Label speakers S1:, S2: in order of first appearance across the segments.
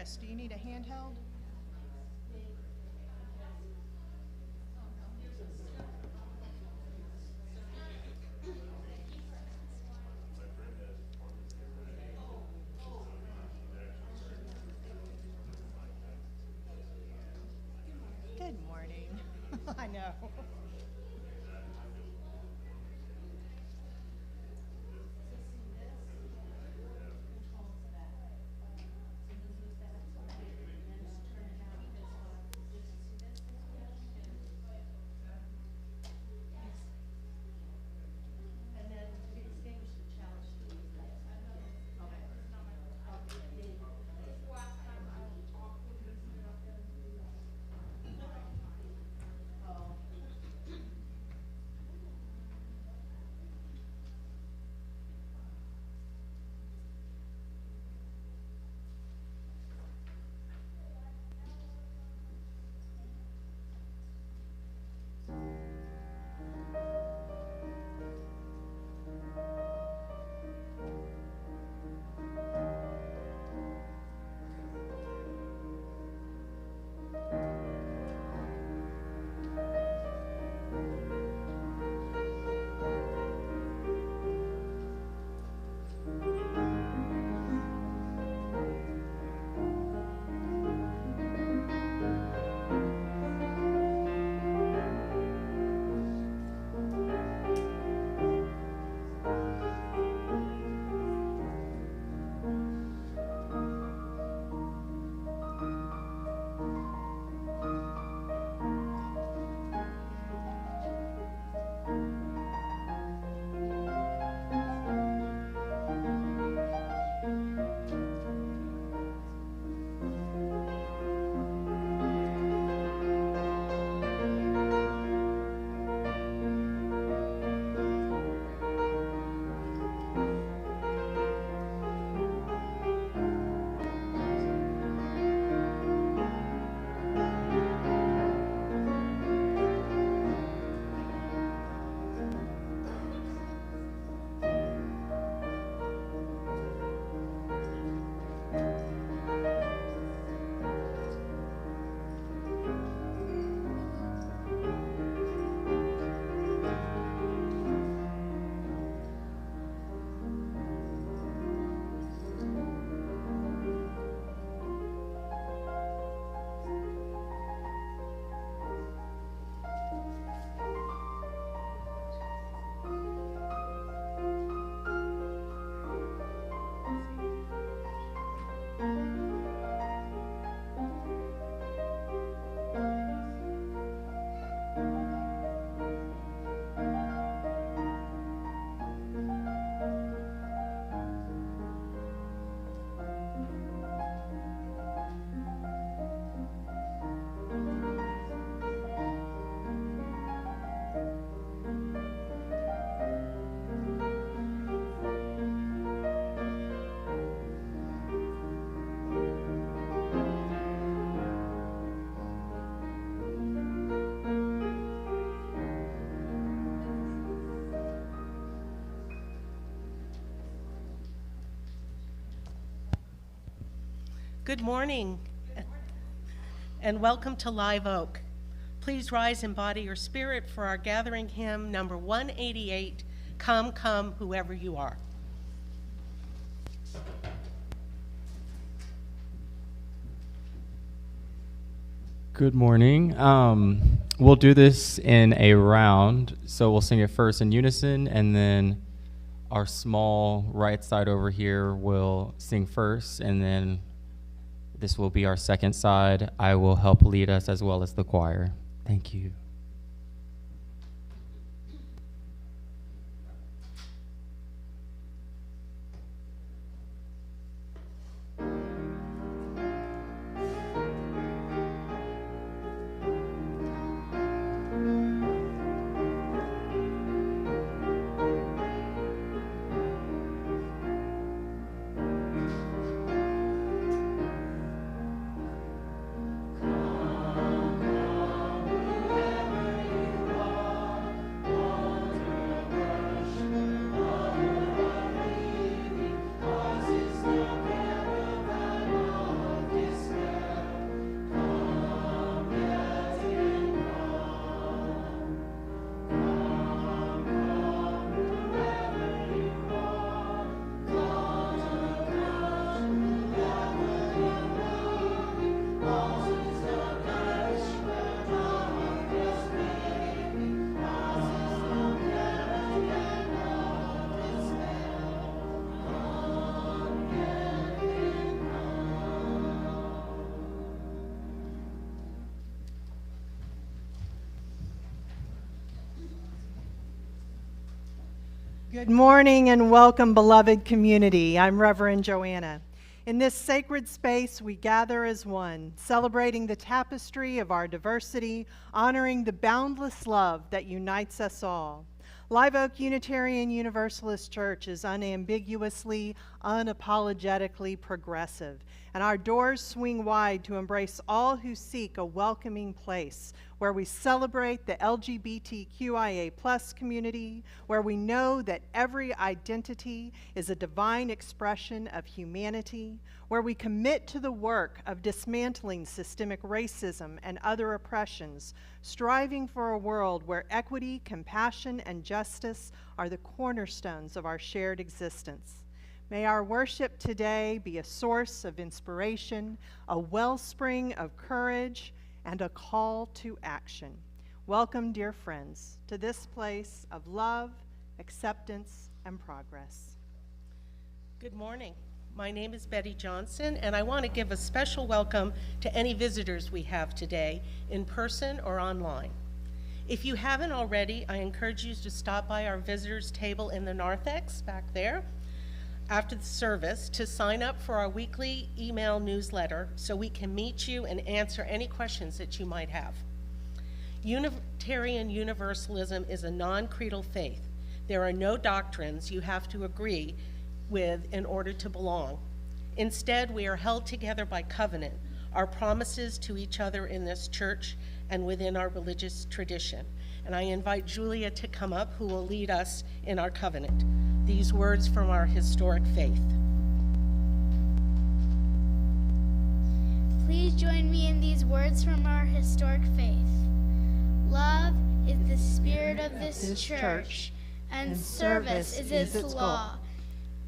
S1: Chris, do you need a handheld? Good morning. I know.
S2: Good morning, and welcome to Live Oak. Please rise and body your spirit for our gathering hymn number 188, Come, Come, Whoever You Are.
S3: Good morning. We'll do this in a round, so we'll sing it first in unison, and then our small right side over here will sing first, and then this will be our second side. I will help lead us as well as the choir. Thank you.
S4: Come, come,
S1: Good morning and welcome, beloved community. I'm Reverend Joanna. In this sacred space, we gather as one, celebrating the tapestry of our diversity, honoring the boundless love that unites us all. Live Oak Unitarian Universalist Church is unambiguously, unapologetically progressive, and our doors swing wide to embrace all who seek a welcoming place where we celebrate the LGBTQIA+ community, where we know that every identity is a divine expression of humanity, where we commit to the work of dismantling systemic racism and other oppressions, striving for a world where equity, compassion, and justice are the cornerstones of our shared existence. May our worship today be a source of inspiration, a wellspring of courage, and a call to action. Welcome, dear friends, to this place of love, acceptance, and progress.
S2: Good morning. My name is Betty Johnson, and I want to give a special welcome to any visitors we have today, in person or online. If you haven't already, I encourage you to stop by our visitors table in the narthex back there after the service to sign up for our weekly email newsletter so we can meet you and answer any questions that you might have. Unitarian Universalism is a non-creedal faith. There are no doctrines you have to agree with in order to belong. Instead, we are held together by covenant, our promises to each other in this church and within our religious tradition. And I invite Julia to come up, who will lead us in our covenant. These words from our historic faith.
S4: Please join me in these words from our historic faith. Love is the spirit of this church, and service is its law.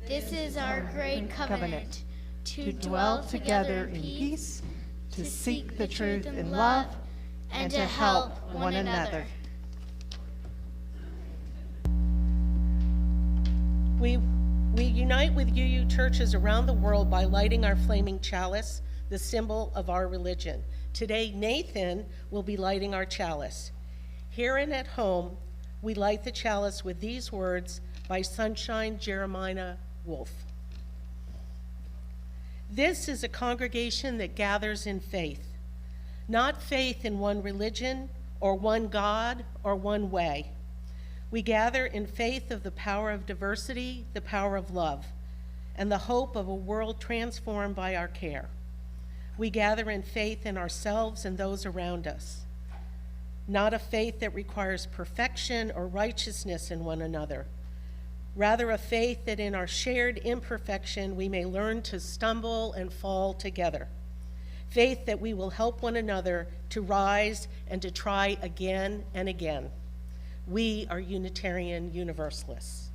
S4: This is our great covenant, to dwell together in peace, to seek the truth in love, and to help one another.
S2: We unite with UU churches around the world by lighting our flaming chalice, the symbol of our religion. Today, Nathan will be lighting our chalice. Here and at home, we light the chalice with these words by Sunshine Jeremiah Wolf. This is a congregation that gathers in faith, not faith in one religion or one God or one way. We gather in faith of the power of diversity, the power of love, and the hope of a world transformed by our care. We gather in faith in ourselves and those around us, not a faith that requires perfection or righteousness in one another, rather a faith that in our shared imperfection we may learn to stumble and fall together. Faith that we will help one another to rise and to try again and again. We are Unitarian Universalists.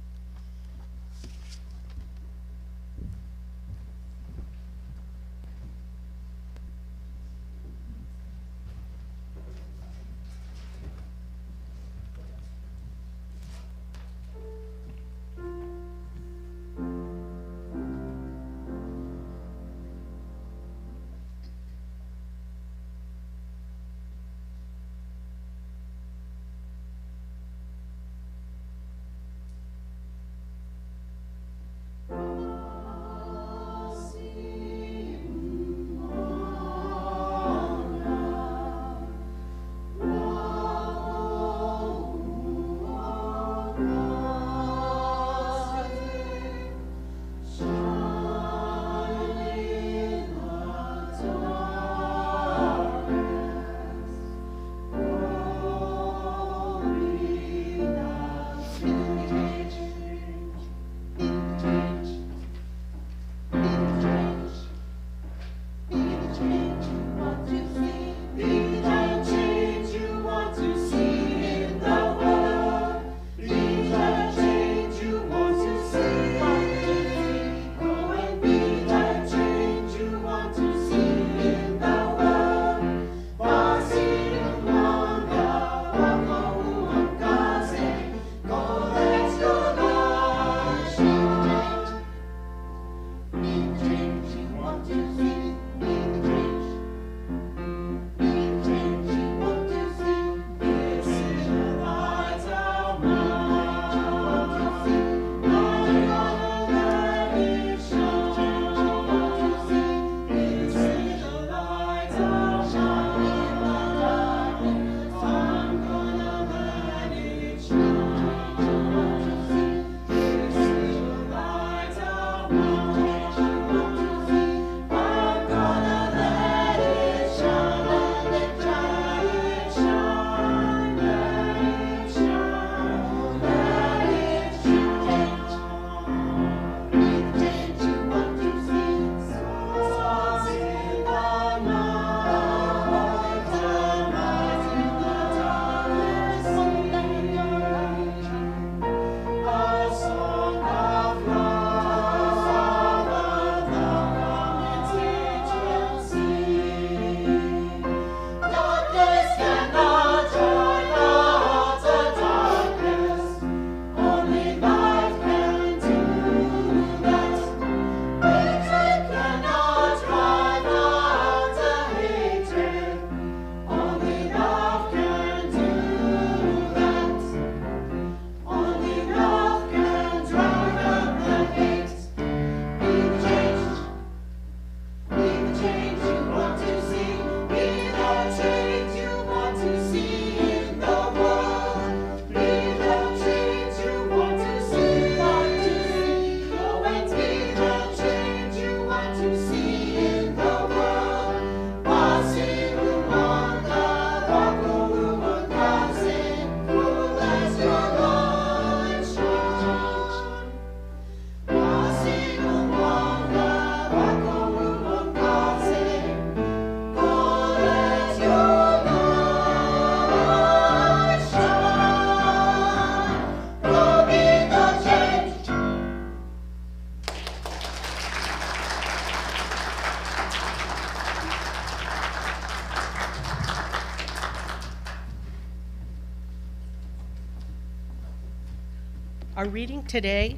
S2: Our reading today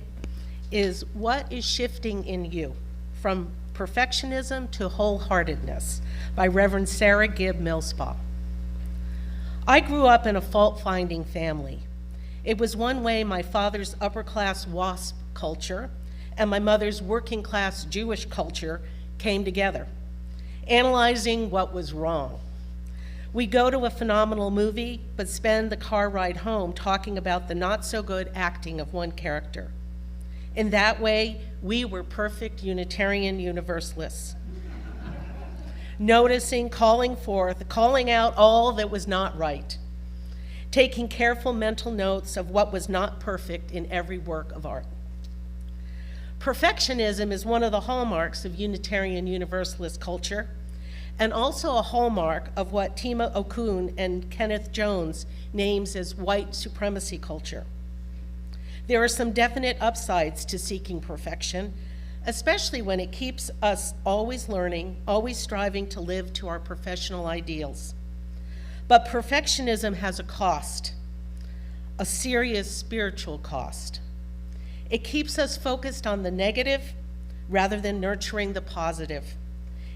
S2: is What is Shifting in You? From Perfectionism to Wholeheartedness by Reverend Sarah Gibb Millspaugh. I grew up in a fault-finding family. It was one way my father's upper-class WASP culture and my mother's working-class Jewish culture came together, analyzing what was wrong. We'd go to a phenomenal movie, but spend the car ride home talking about the not-so-good acting of one character. In that way, we were perfect Unitarian Universalists. Noticing, calling forth, calling out all that was not right, taking careful mental notes of what was not perfect in every work of art. Perfectionism is one of the hallmarks of Unitarian Universalist culture, and also a hallmark of what Tima Okun and Kenneth Jones names as white supremacy culture. There are some definite upsides to seeking perfection, especially when it keeps us always learning, always striving to live to our professional ideals. But perfectionism has a cost, a serious spiritual cost. It keeps us focused on the negative rather than nurturing the positive.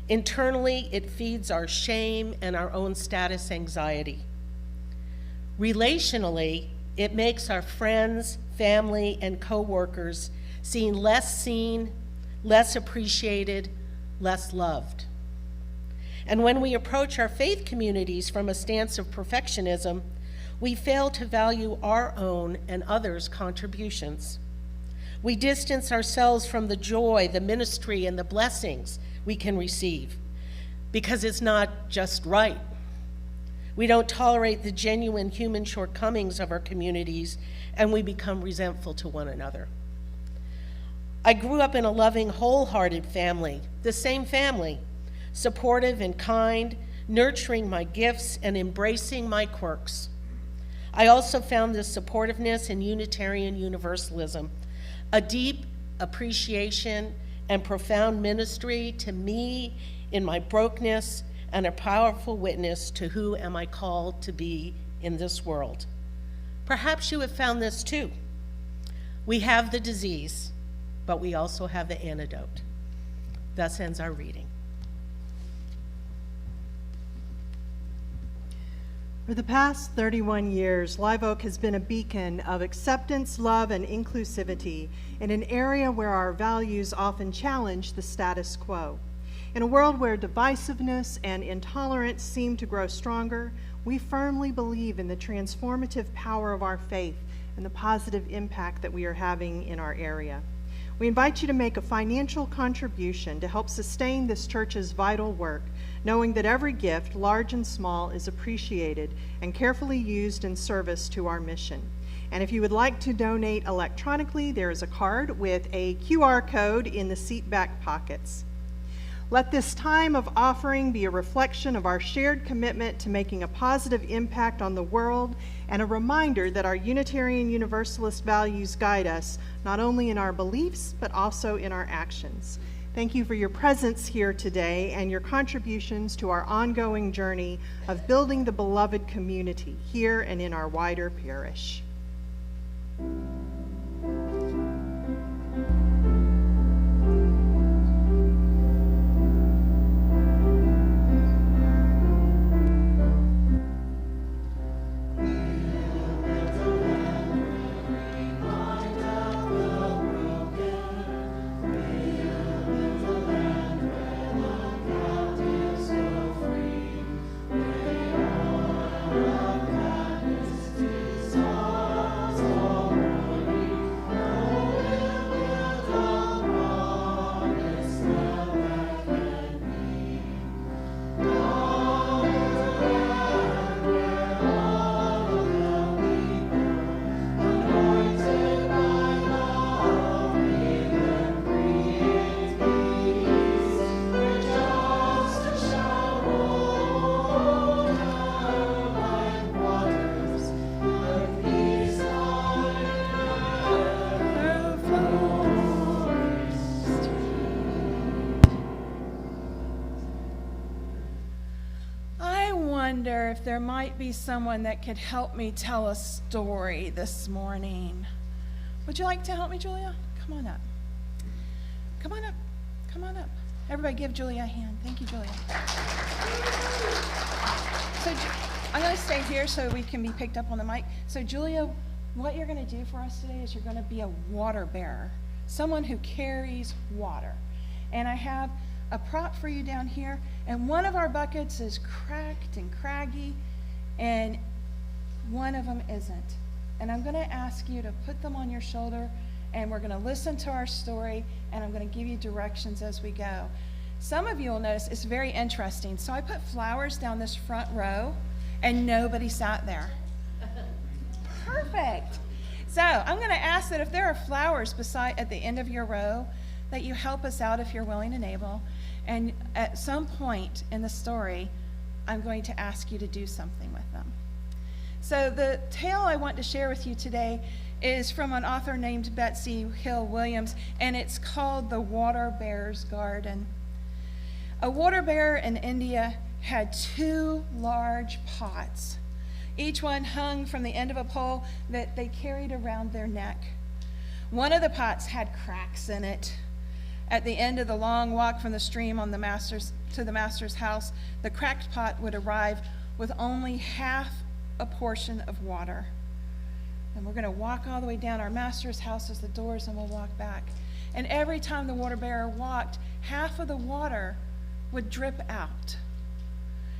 S2: Internally, it feeds our shame and our own status anxiety. Relationally, it makes our friends, family, and coworkers seen, less appreciated, less loved. And when we approach our faith communities from a stance of perfectionism, we fail to value our own and others' contributions. We distance ourselves from the joy, the ministry, and the blessings we can receive because it's not just right. We don't tolerate the genuine human shortcomings of our communities, and we become resentful to one another. I grew up in a loving, wholehearted family, the same family, supportive and kind, nurturing my gifts and embracing my quirks. I also found this supportiveness in Unitarian Universalism, a deep appreciation and profound ministry to me in my brokenness, and a powerful witness to who am I called to be in this world. Perhaps you have found this too. We have the disease, but we also have the antidote. Thus ends our reading.
S1: For the past 31 years, Live Oak has been a beacon of acceptance, love, and inclusivity in an area where our values often challenge the status quo. In a world where divisiveness and intolerance seem to grow stronger, we firmly believe in the transformative power of our faith and the positive impact that we are having in our area. We invite you to make a financial contribution to help sustain this church's vital work, knowing that every gift, large and small, is appreciated and carefully used in service to our mission. And if you would like to donate electronically, there is a card with a QR code in the seat back pockets. Let this time of offering be a reflection of our shared commitment to making a positive impact on the world and a reminder that our Unitarian Universalist values guide us not only in our beliefs but also in our actions. Thank you for your presence here today and your contributions to our ongoing journey of building the beloved community here and in our wider parish.
S5: If there might be someone that could help me tell a story this morning. Would you like to help me, Julia? Come on up. Come on up. Come on up. Everybody give Julia a hand. Thank you, Julia. So I'm going to stay here so we can be picked up on the mic. So Julia, what you're going to do for us today is you're going to be a water bearer, someone who carries water. And I have a prop for you down here, and one of our buckets is cracked and craggy, and one of them isn't. And I'm going to ask you to put them on your shoulder, and we're going to listen to our story, and I'm going to give you directions as we go. Some of you will notice it's very interesting. So I put flowers down this front row, and nobody sat there. Perfect. So I'm going to ask that if there are flowers at the end of your row, that you help us out if you're willing and able. And at some point in the story, I'm going to ask you to do something with them. So the tale I want to share with you today is from an author named Betsy Hill Williams, and it's called The Water Bearer's Garden. A water bearer in India had 2 large pots. Each one hung from the end of a pole that they carried around their neck. One of the pots had cracks in it. At the end of the long walk from the stream to the master's house, the cracked pot would arrive with only half a portion of water. And we're going to walk all the way down our master's house as the doors, and we'll walk back. And every time the water bearer walked, half of the water would drip out.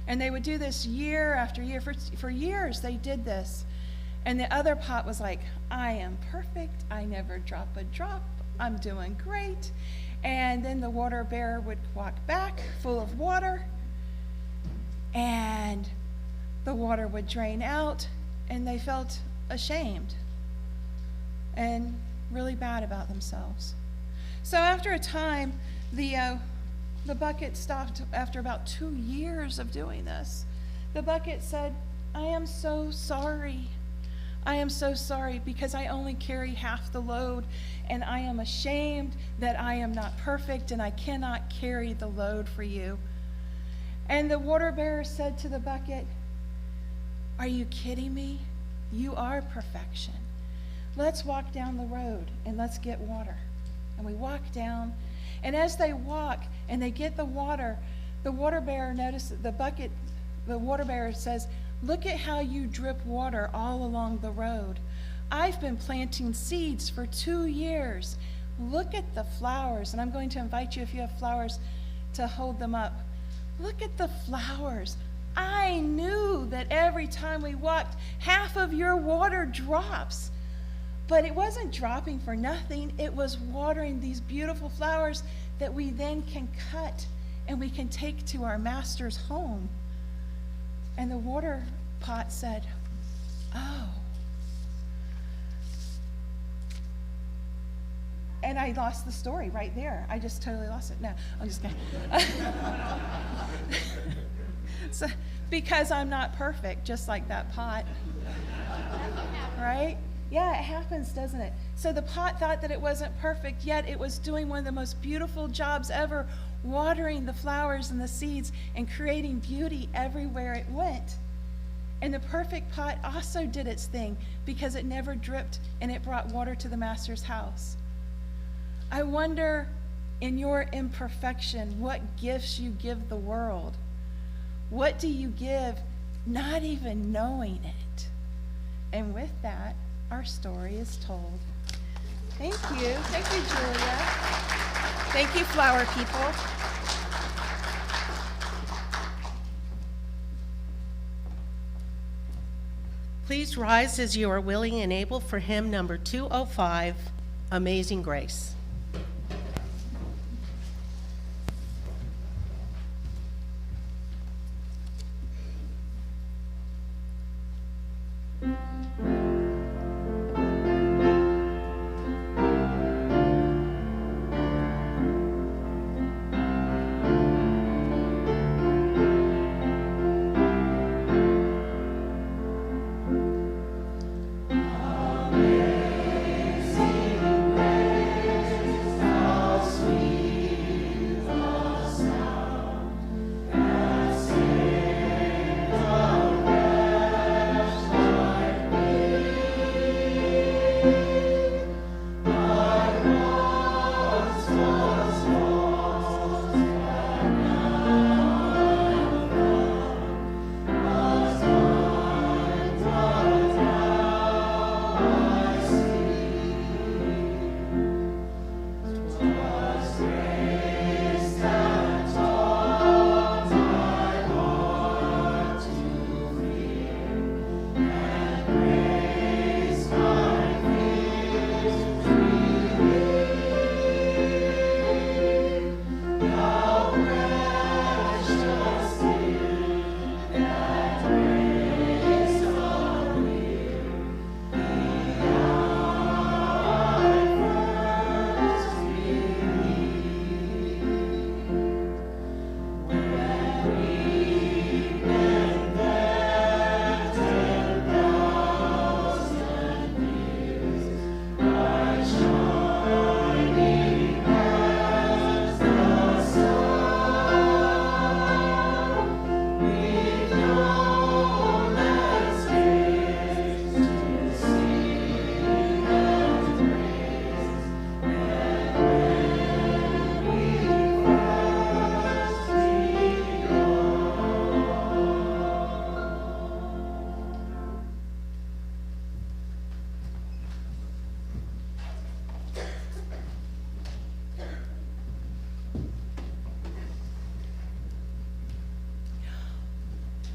S5: And they would do this year after year. For years, they did this. And the other pot was like, I am perfect. I never drop a drop. I'm doing great. And then the water bearer would walk back full of water, and the water would drain out, and they felt ashamed and really bad about themselves. So after a time, the bucket stopped after about 2 years of doing this. The bucket said, I am so sorry. I am so sorry because I only carry half the load, and I am ashamed that I am not perfect and I cannot carry the load for you. And the water bearer said to the bucket, are you kidding me? You are perfection. Let's walk down the road and let's get water. And we walk down, and as they walk and they get the water bearer notices the water bearer says, look at how you drip water all along the road. I've been planting seeds for 2 years. Look at the flowers. And I'm going to invite you, if you have flowers, to hold them up. Look at the flowers. I knew that every time we walked, half of your water drops. But it wasn't dropping for nothing. It was watering these beautiful flowers that we then can cut and we can take to our master's home. And the water pot said, oh. And I lost the story right there. I just totally lost it. No, I'm just kidding. So, because I'm not perfect, just like that pot. Right? Yeah, it happens, doesn't it? So the pot thought that it wasn't perfect, yet it was doing one of the most beautiful jobs ever, watering the flowers and the seeds and creating beauty everywhere it went. And the perfect pot also did its thing because it never dripped and it brought water to the master's house. I wonder, in your imperfection, what gifts you give the world. What do you give not even knowing it? And with that, our story is told. Thank you. Thank you, Julia. Thank you, flower people.
S2: Please rise as you are willing and able for hymn number 205, Amazing Grace.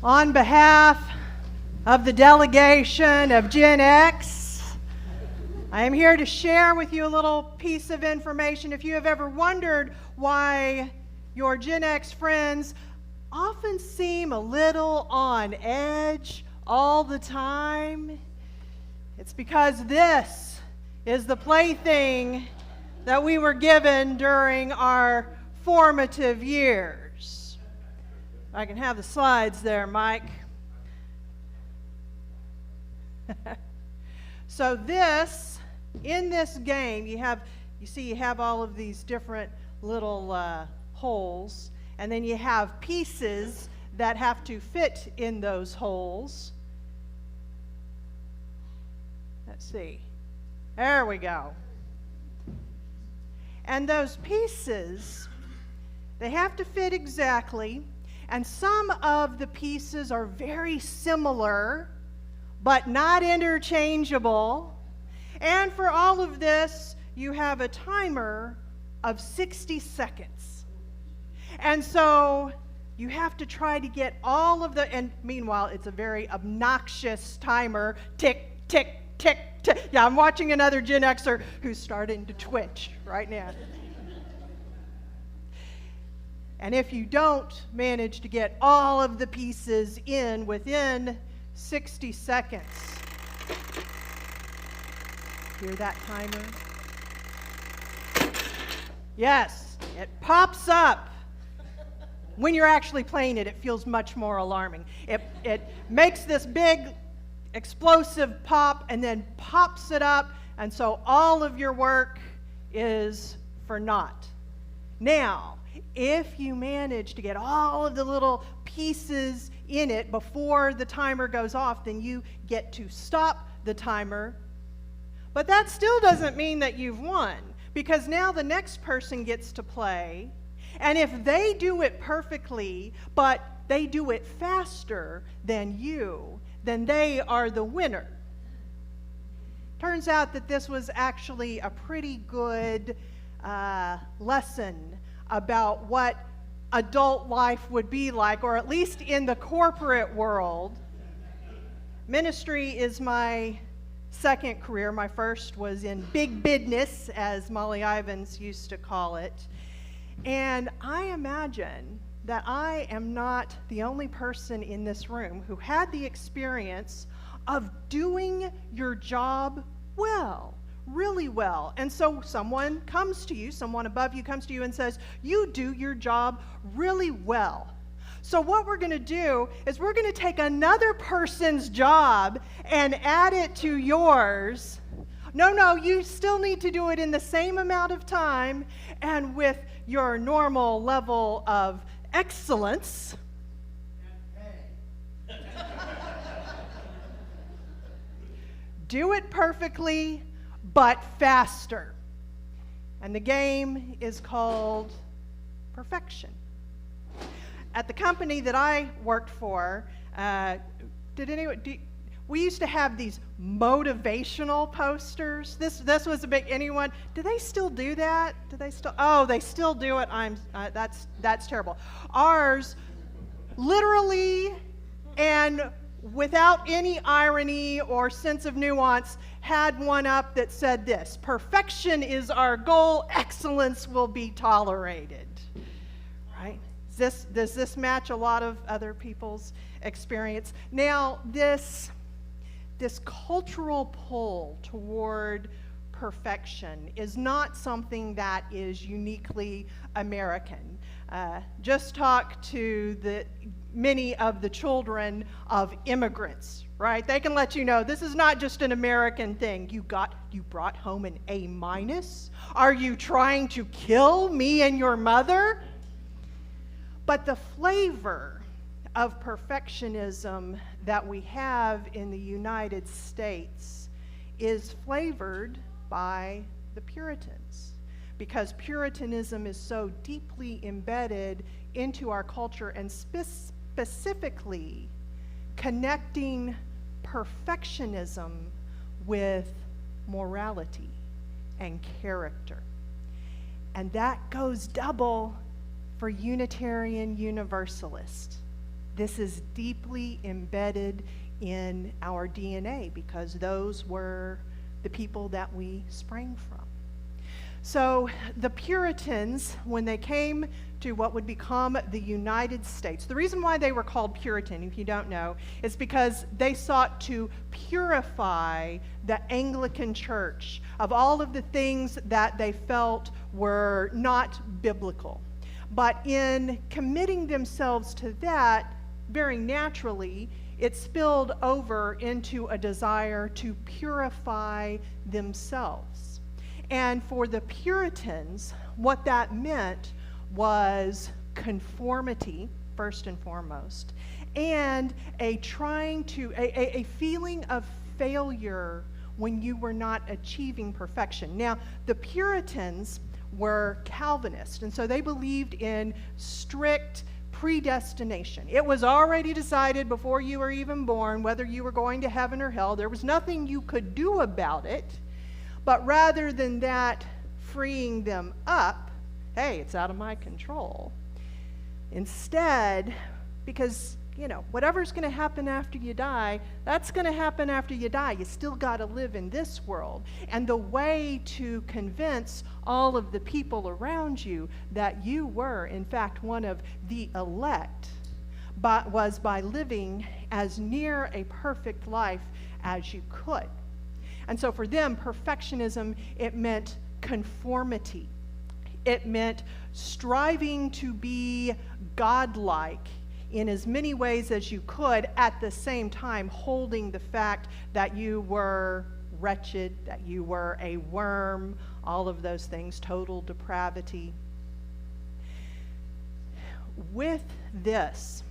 S1: On behalf of the delegation of Gen X, I am here to share with you a little piece of information. If you have ever wondered why your Gen X friends often seem a little on edge all the time, it's because this is the plaything that we were given during our formative years. I can have the slides there, Mike. So in this game, you have all of these different little holes, and then you have pieces that have to fit in those holes. Let's see. There we go. And those pieces, they have to fit exactly, and some of the pieces are very similar, but not interchangeable. And for all of this, you have a timer of 60 seconds. And so you have to try to get all of and meanwhile, it's a very obnoxious timer, tick, tick, tick, tick. Yeah, I'm watching another Gen Xer who's starting to twitch right now. And if you don't manage to get all of the pieces in within 60 seconds, hear that timer? Yes, it pops up. When you're actually playing it, it feels much more alarming. It makes this big explosive pop and then pops it up, and so all of your work is for naught. Now, if you manage to get all of the little pieces in it before the timer goes off, then you get to stop the timer. But that still doesn't mean that you've won, because now the next person gets to play, and if they do it perfectly, but they do it faster than you, then they are the winner. Turns out that this was actually a pretty good lesson about what adult life would be like, or at least in the corporate world. Ministry is my second career. My first was in big business, as Molly Ivins used to call it. And I imagine that I am not the only person in this room who had the experience of doing your job well, really well. And so someone comes to you, someone above you comes to you and says, you do your job really well. So what we're going to do is we're going to take another person's job and add it to yours. No, you still need to do it in the same amount of time and with your normal level of excellence. Do it perfectly, but faster. And the game is called perfection. At the company that I worked for, we used to have these motivational posters. This was a big, anyone, do they still do that? Do they still, oh, they still do it. That's terrible. Ours, literally and without any irony or sense of nuance, had one up that said this: perfection is our goal, excellence will be tolerated. Right? Does this match a lot of other people's experience? Now, this cultural pull toward perfection is not something that is uniquely American. Just talk to many of the children of immigrants, right? They can let you know this is not just an American thing. You brought home an A-? Are you trying to kill me and your mother? But the flavor of perfectionism that we have in the United States is flavored by the Puritans, because Puritanism is so deeply embedded into our culture, and specifically connecting perfectionism with morality and character. And that goes double for Unitarian Universalists. this is deeply embedded in our DNA because those were the people that we sprang from. So the Puritans, when they came to what would become the United States, the reason why they were called Puritan, if you don't know, is because they sought to purify the Anglican Church of all of the things that they felt were not biblical. But in committing themselves to that, very naturally, it spilled over into a desire to purify themselves. And for the Puritans, what that meant was conformity, first and foremost, and a feeling of failure when you were not achieving perfection. Now, the Puritans were Calvinists, and so they believed in strict predestination. It was already decided before you were even born whether you were going to heaven or hell. There was nothing you could do about it. But rather than that freeing them up, hey, it's out of my control. Instead, because, whatever's going to happen after you die, that's going to happen after you die. You still got to live in this world. And the way to convince all of the people around you that you were, in fact, one of the elect, was by living as near a perfect life as you could. And so for them, perfectionism, it meant conformity. It meant striving to be godlike in as many ways as you could, at the same time holding the fact that you were wretched, that you were a worm, all of those things, total depravity. With this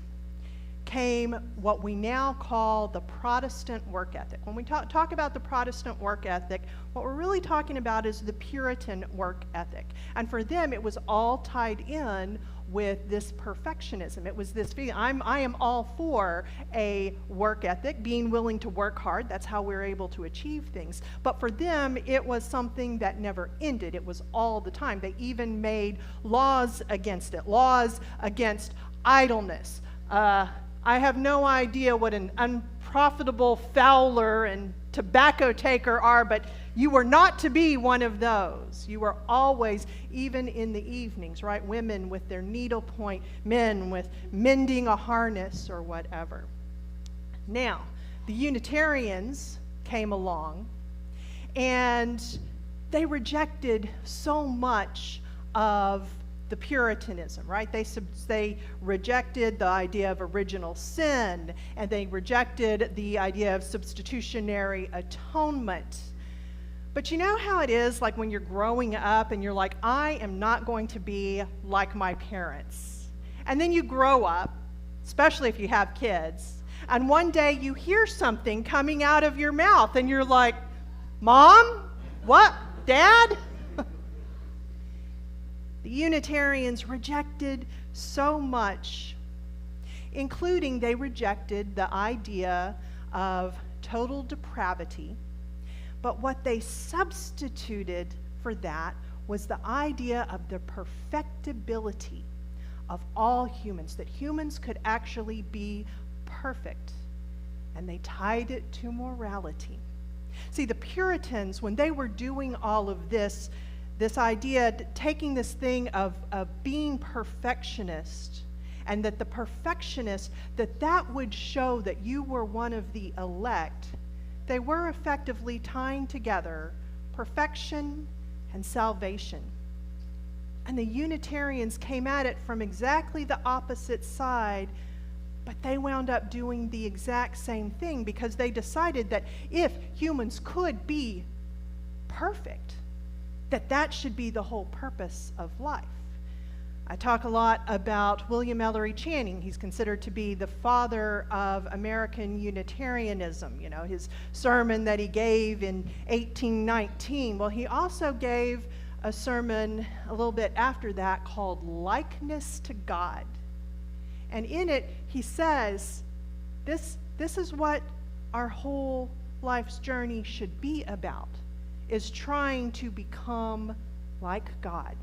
S1: came what we now call the Protestant work ethic. When we talk about the Protestant work ethic, what we're really talking about is the Puritan work ethic. And for them, it was all tied in with this perfectionism. It was this feeling, I am all for a work ethic, being willing to work hard. That's how we're able to achieve things. But for them, it was something that never ended. It was all the time. They even made laws against it, laws against idleness. I have no idea what an unprofitable fowler and tobacco taker are, but you were not to be one of those. You were always, even in the evenings, right? Women with their needlepoint, men with mending a harness or whatever. Now, the Unitarians came along, and they rejected so much of the Puritanism, right? They rejected the idea of original sin, and they rejected the idea of substitutionary atonement. But you know how it is, like when you're growing up and you're like, I am not going to be like my parents. And then you grow up, especially if you have kids, and one day you hear something coming out of your mouth and you're like, Mom? What? Dad? The Unitarians rejected so much, including they rejected the idea of total depravity, but what they substituted for that was the idea of the perfectibility of all humans, that humans could actually be perfect, and they tied it to morality. See, the Puritans, when they were doing all of this idea, taking this thing of being perfectionist, and that the perfectionist, that would show that you were one of the elect, they were effectively tying together perfection and salvation. And the Unitarians came at it from exactly the opposite side, but they wound up doing the exact same thing because they decided that if humans could be perfect, that should be the whole purpose of life. I talk a lot about William Ellery Channing. He's considered to be the father of American Unitarianism. You know, his sermon that he gave in 1819. Well, he also gave a sermon a little bit after that called Likeness to God. And in it, he says, this is what our whole life's journey should be about, is trying to become like God.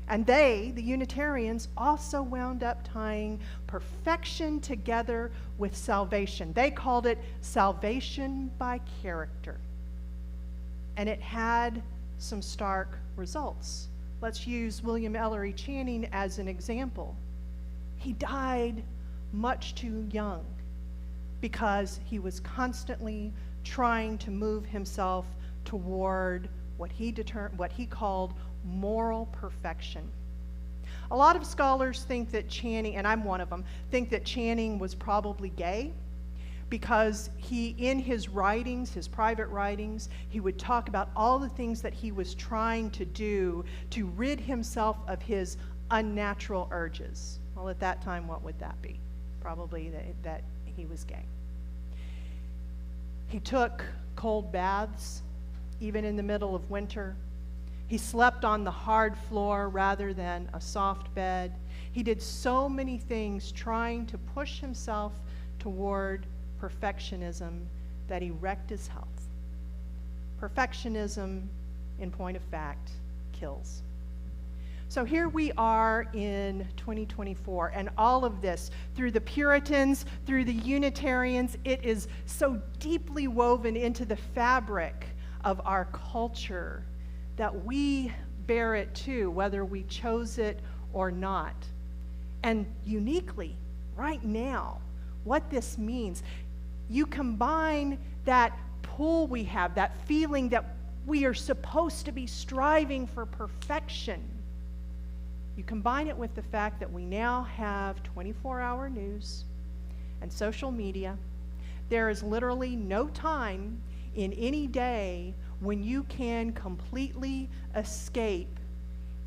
S1: And they, the Unitarians, also wound up tying perfection together with salvation. They called it salvation by character. And it had some stark results. Let's use William Ellery Channing as an example. He died much too young because he was constantly trying to move himself toward what he called moral perfection. A lot of scholars think that Channing, and I'm one of them, think that Channing was probably gay because he, in his writings, his private writings, he would talk about all the things that he was trying to do to rid himself of his unnatural urges. Well, at that time, what would that be? Probably that he was gay. He took cold baths, even in the middle of winter. He slept on the hard floor rather than a soft bed. He did so many things trying to push himself toward perfectionism that he wrecked his health. Perfectionism, in point of fact, kills. So here we are in 2024, and all of this, through the Puritans, through the Unitarians, it is so deeply woven into the fabric of our culture that we bear it too, whether we chose it or not. And uniquely, right now, what this means, you combine that pull we have, that feeling that we are supposed to be striving for perfection. You combine it with the fact that we now have 24-hour news and social media. There is literally no time in any day when you can completely escape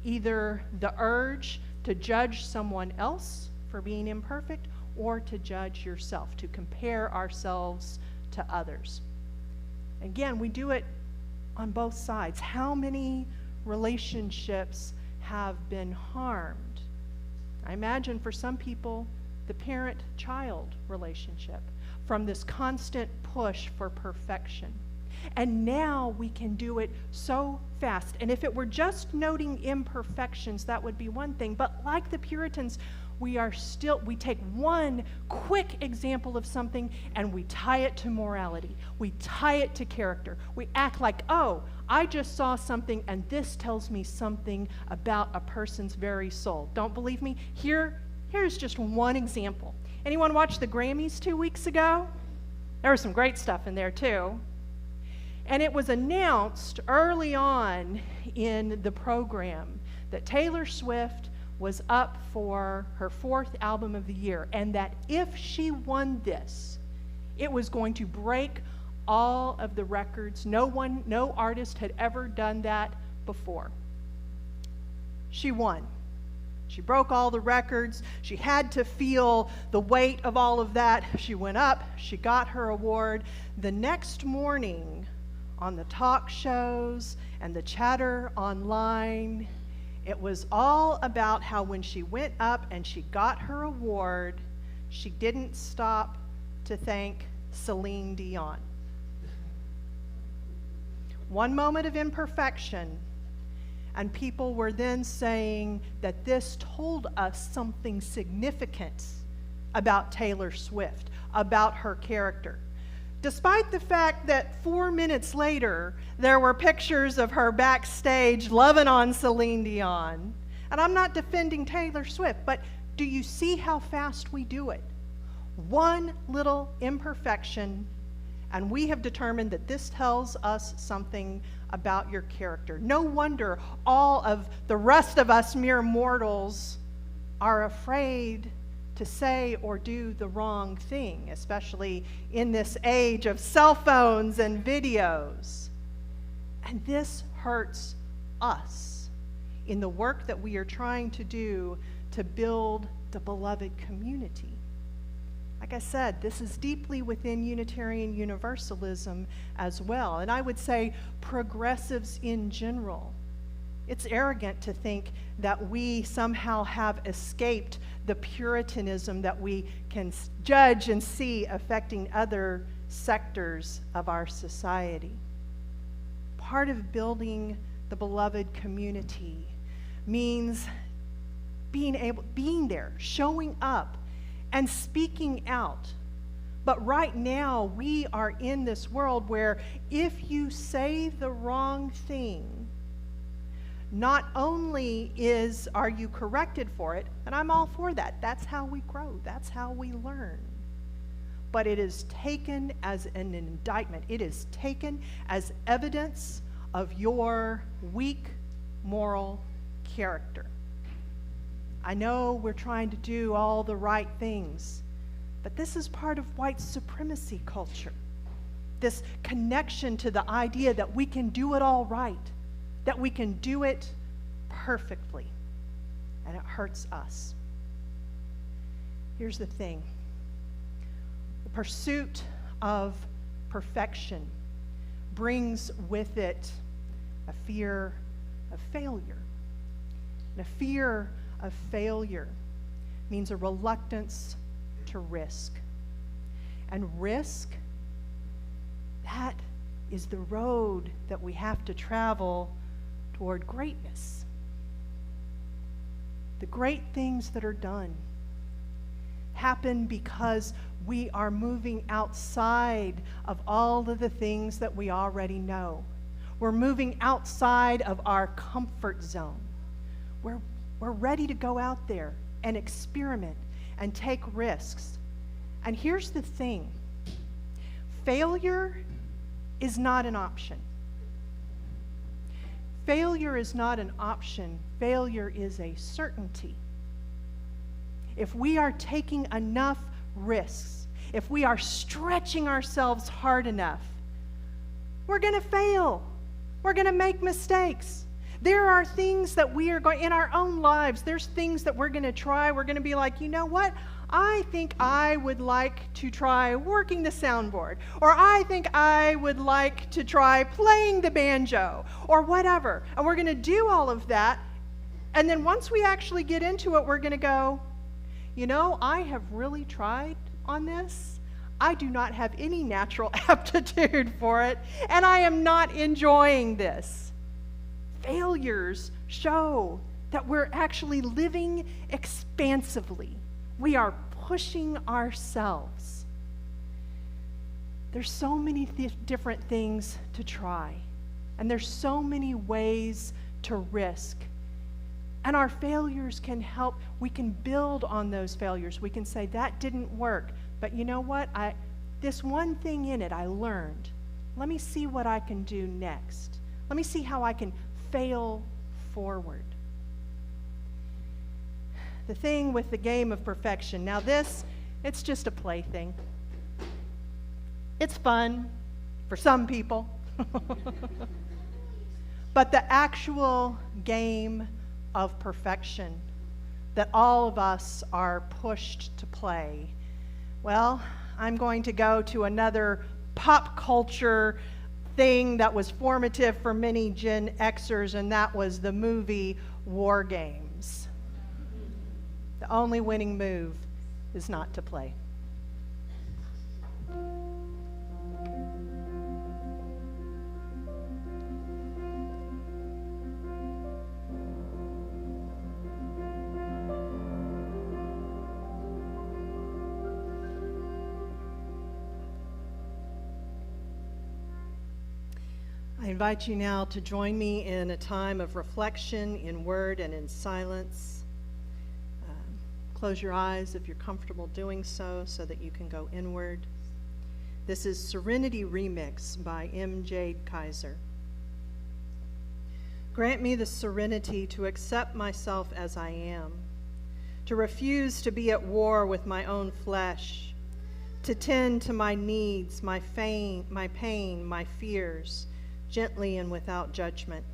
S1: either the urge to judge someone else for being imperfect or to judge yourself, to compare ourselves to others. Again, we do it on both sides. How many relationships have been harmed? I imagine for some people, the parent-child relationship, from this constant push for perfection. And now we can do it so fast. And if it were just noting imperfections, that would be one thing. But like the Puritans, we take one quick example of something and we tie it to morality. We tie it to character. We act like, oh, I just saw something and this tells me something about a person's very soul. Don't believe me? Here's just one example. Anyone watch the Grammys 2 weeks ago? There was some great stuff in there too. And it was announced early on in the program that Taylor Swift was up for her 4th album of the year, and that if she won this, it was going to break all of the records. No artist had ever done that before. She won. She broke all the records. She had to feel the weight of all of that. She went up. She got her award. The next morning, on the talk shows and the chatter online, it was all about how when she went up and she got her award, she didn't stop to thank Celine Dion. One moment of imperfection, and people were then saying that this told us something significant about Taylor Swift, about her character. Despite the fact that 4 minutes later, there were pictures of her backstage loving on Celine Dion. And I'm not defending Taylor Swift, but do you see how fast we do it? One little imperfection, and we have determined that this tells us something about your character. No wonder all of the rest of us mere mortals are afraid to say or do the wrong thing, especially in this age of cell phones and videos. And this hurts us in the work that we are trying to do to build the beloved community. Like I said, this is deeply within Unitarian Universalism as well. And I would say progressives in general. It's arrogant to think that we somehow have escaped the Puritanism that we can judge and see affecting other sectors of our society. Part of building the beloved community means being there, showing up, and speaking out. But right now, we are in this world where if you say the wrong thing, not only are you corrected for it, and I'm all for that. That's how we grow. That's how we learn. But it is taken as an indictment. It is taken as evidence of your weak moral character. I know we're trying to do all the right things, but this is part of white supremacy culture. This connection to the idea that we can do it all right, that we can do it perfectly, and it hurts us. Here's the thing. The pursuit of perfection brings with it a fear of failure. And a fear of failure means a reluctance to risk. And risk, that is the road that we have to travel toward greatness. The great things that are done happen because we are moving outside of all of the things that we already know. We're moving outside of our comfort zone. We're ready to go out there and experiment and take risks. And here's the thing. Failure is not an option. Failure is not an option. Failure is a certainty. If we are taking enough risks, if we are stretching ourselves hard enough, we're going to fail. We're going to make mistakes. There are things that we are going, in our own lives, there's things that we're going to try. We're going to be like, you know what? I think I would like to try working the soundboard, or I think I would like to try playing the banjo, or whatever. And we're going to do all of that. And then once we actually get into it, we're going to go, you know, I have really tried on this. I do not have any natural aptitude for it, and I am not enjoying this. Failures show that we're actually living expansively. We are pushing ourselves. There's so many different things to try, and there's so many ways to risk. And our failures can help. We can build on those failures. We can say, that didn't work, but you know what? This one thing in it I learned. Let me see what I can do next. Let me see how I can fail forward. The thing with the game of perfection. Now it's just a plaything. It's fun for some people. But the actual game of perfection that all of us are pushed to play, well, I'm going to go to another pop culture thing that was formative for many Gen Xers, and that was the movie War Games. The only winning move is not to play. I invite you now to join me in a time of reflection in word and in silence. Close your eyes if you're comfortable doing so that you can go inward. This is Serenity Remix by M. Jade Kaiser. Grant me the serenity to accept myself as I am, to refuse to be at war with my own flesh, to tend to my needs, my pain, my fears, gently and without judgment.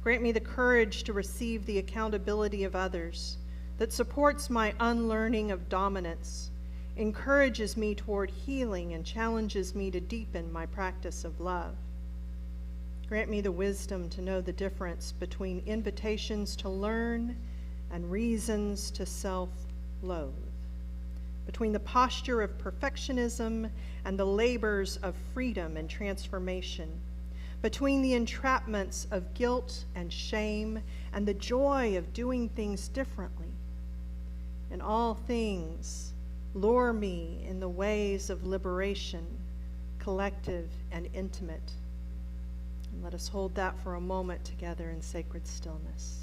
S1: Grant me the courage to receive the accountability of others that supports my unlearning of dominance, encourages me toward healing, and challenges me to deepen my practice of love. Grant me the wisdom to know the difference between invitations to learn and reasons to self-loathe, between the posture of perfectionism and the labors of freedom and transformation, between the entrapments of guilt and shame and the joy of doing things differently. In all things, lure me in the ways of liberation, collective and intimate. And let us hold that for a moment together in sacred stillness.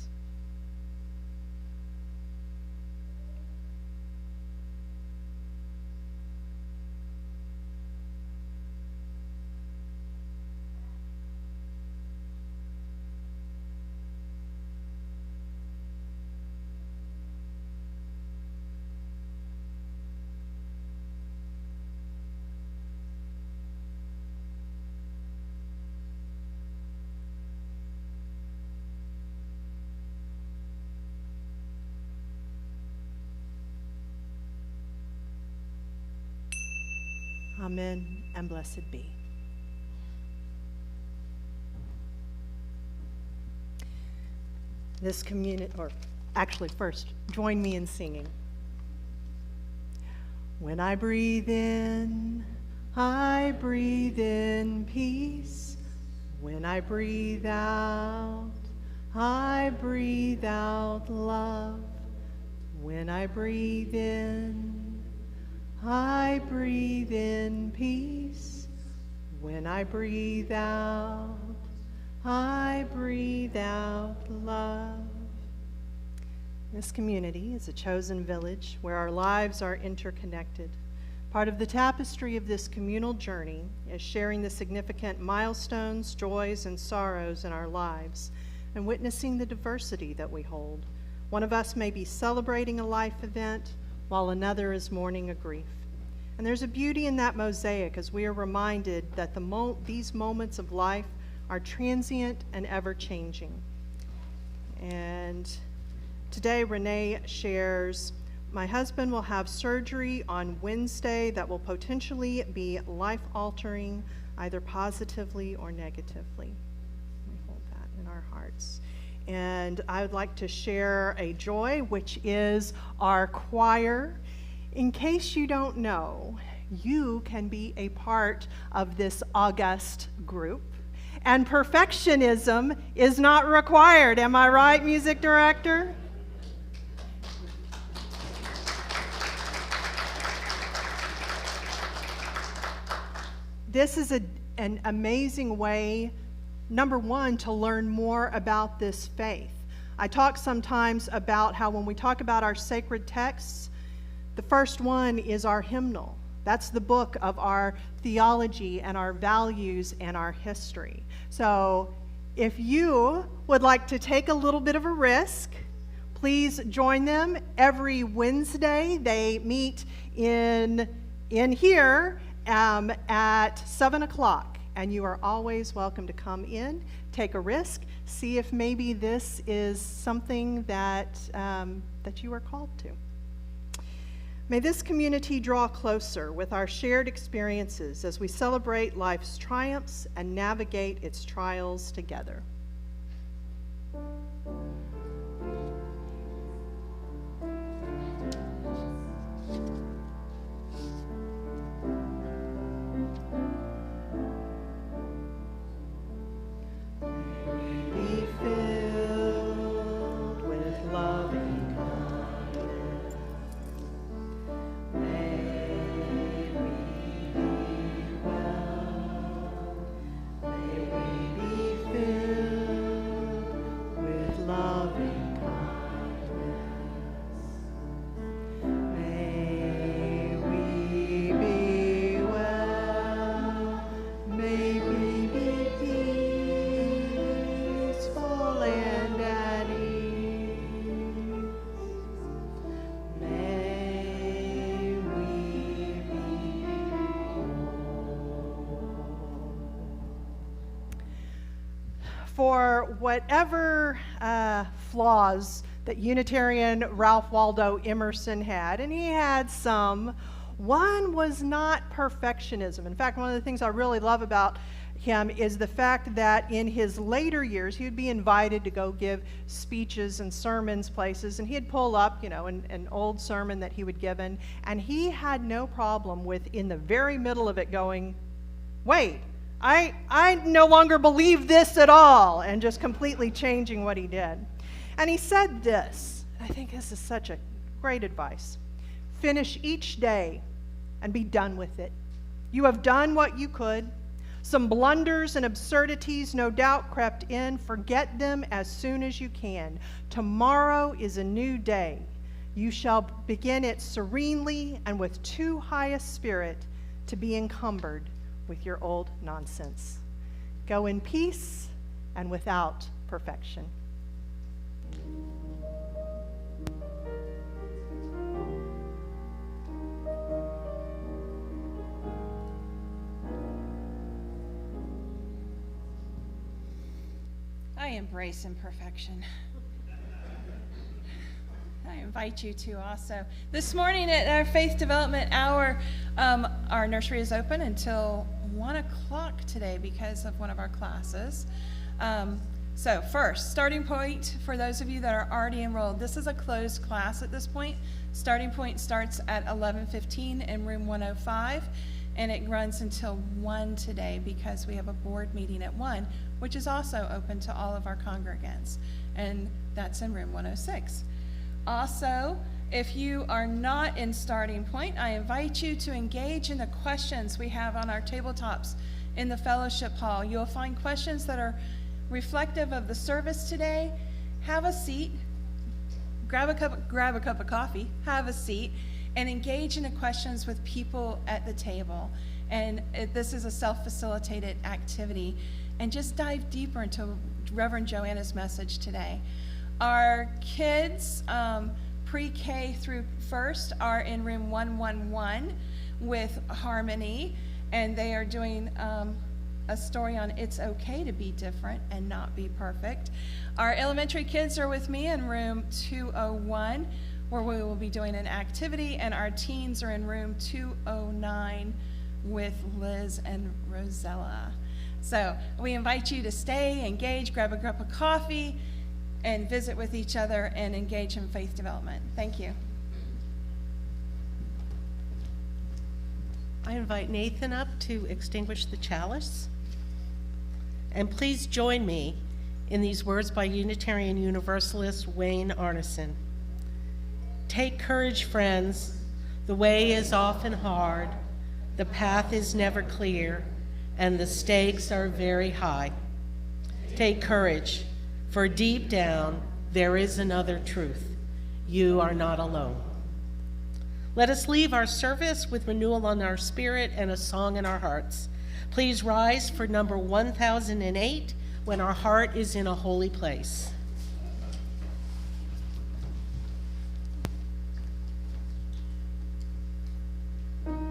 S1: Amen and blessed be. This community, or actually first, join me in singing. When I breathe in peace. When I breathe out love. When I breathe in peace. When I breathe out love. This community is a chosen village where our lives are interconnected. Part of the tapestry of this communal journey is sharing the significant milestones, joys, and sorrows in our lives and witnessing the diversity that we hold. One of us may be celebrating a life event, while another is mourning a grief. And there's a beauty in that mosaic as we are reminded that these moments of life are transient and ever-changing. And today Renee shares, my husband will have surgery on Wednesday that will potentially be life-altering, either positively or negatively. We hold that in our hearts. And I would like to share a joy, which is our choir. In case you don't know, you can be a part of this august group. And perfectionism is not required. Am I right, music director? This is an amazing way, number one, to learn more about this faith. I talk sometimes about how when we talk about our sacred texts, the first one is our hymnal. That's the book of our theology and our values and our history. So if you would like to take a little bit of a risk, please join them every Wednesday. They meet in here at 7 o'clock, and you are always welcome to come in, take a risk, see if maybe this is something that you are called to. May this community draw closer with our shared experiences as we celebrate life's triumphs and navigate its trials together. For whatever flaws that Unitarian Ralph Waldo Emerson had, and he had some, one was not perfectionism. In fact, one of the things I really love about him is the fact that in his later years, he would be invited to go give speeches and sermons places, and he'd pull up, an old sermon that he would given, and he had no problem with, in the very middle of it, going, wait, I no longer believe this at all, and just completely changing what he did. And he said this, I think this is such a great advice. Finish each day and be done with it. You have done what you could. Some blunders and absurdities no doubt crept in. Forget them as soon as you can. Tomorrow is a new day. You shall begin it serenely and with too high a spirit to be encumbered with your old nonsense. Go in peace and without perfection.
S5: I embrace imperfection. I invite you to also. This morning at our Faith Development Hour, our nursery is open until 1 o'clock today because of one of our classes. So first, starting point for those of you that are already enrolled. This is a closed class at this point. Starting point starts at 11:15 in room 105, and it runs until 1 today because we have a board meeting at 1, which is also open to all of our congregants, and that's in room 106. Also, if you are not in starting point, I invite you to engage in the questions we have on our tabletops in the fellowship hall. You'll find questions that are reflective of the service today. Have a seat, grab a cup of coffee, have a seat, and engage in the questions with people at the table. And this is a self-facilitated activity. And just dive deeper into Reverend Joanna's message today. Our kids, pre-K through first, are in room 111 with Harmony, and they are doing a story on it's okay to be different and not be perfect. Our elementary kids are with me in room 201, where we will be doing an activity, and our teens are in room 209 with Liz and Rosella. So we invite you to stay, engage, grab a cup of coffee, and visit with each other and engage in faith development. Thank you.
S2: I invite Nathan up to extinguish the chalice. And please join me in these words by Unitarian Universalist Wayne Arneson. Take courage, friends. The way is often hard. The path is never clear, and the stakes are very high. Take courage, for deep down there is another truth. You are not alone. Let us leave our service with renewal on our spirit and a song in our hearts. Please rise for number 1008, When Our Heart is in a Holy Place.
S6: Holy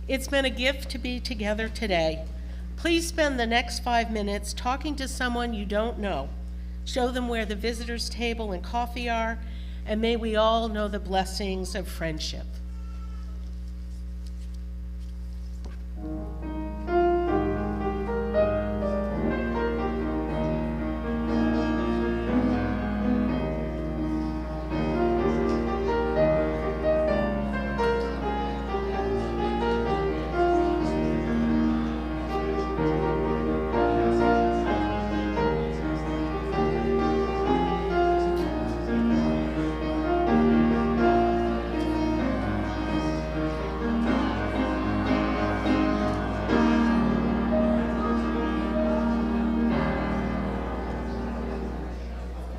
S2: It's been a gift to be together today. Please spend the next 5 minutes talking to someone you don't know. Show them where the visitors' table and coffee are, and may we all know the blessings of friendship.